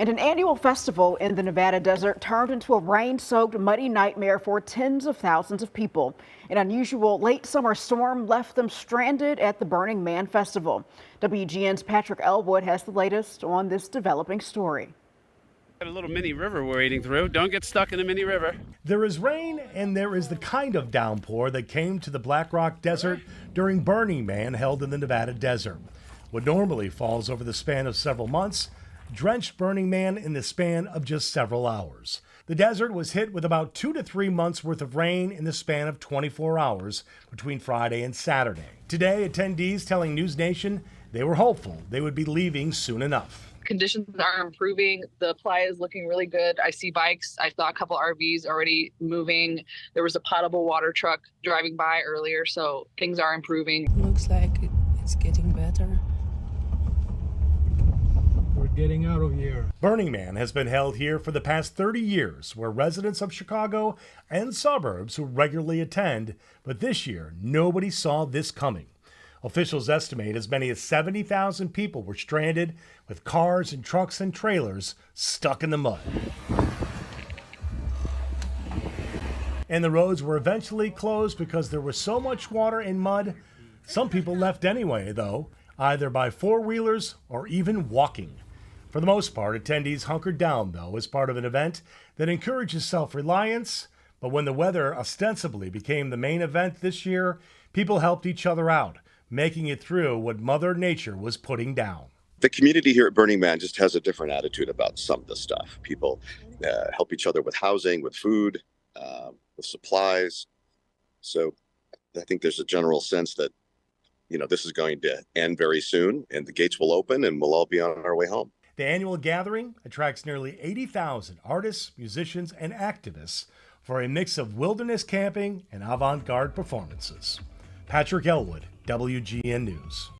And an annual festival in the Nevada desert turned into a rain-soaked, muddy nightmare for tens of thousands of people. An unusual late summer storm left them stranded at the Burning Man Festival. WGN's Patrick Elwood has the latest on this developing story. Got a little mini river we're wading through. Don't get stuck in a mini river. There is rain, and there is the kind of downpour that came to the Black Rock Desert during Burning Man held in the Nevada desert. What normally falls over the span of several months drenched Burning Man in the span of just several hours. The desert was hit with about 2 to 3 months worth of rain in the span of 24 hours between Friday and Saturday. Today, attendees telling News Nation they were hopeful they would be leaving soon enough. Conditions are improving. The playa is looking really good. I see bikes. I saw a couple RVs already moving. There was a potable water truck driving by earlier, so things are improving. Looks like it's getting better. We're getting out of here. Burning Man has been held here for the past 30 years, where residents of Chicago and suburbs who regularly attend, but this year nobody saw this coming. Officials estimate as many as 70,000 people were stranded with cars and trucks and trailers stuck in the mud. And the roads were eventually closed because there was so much water and mud. Some people left anyway, though, either by four-wheelers or even walking. For the most part, attendees hunkered down, though, as part of an event that encourages self-reliance. But when the weather ostensibly became the main event this year, people helped each other out, making it through what Mother Nature was putting down. The community here at Burning Man just has a different attitude about some of this stuff. People help each other with housing, with food, with supplies. So I think there's a general sense that, this is going to end very soon and the gates will open and we'll all be on our way home. The annual gathering attracts nearly 80,000 artists, musicians, and activists for a mix of wilderness camping and avant-garde performances. Patrick Elwood, WGN News.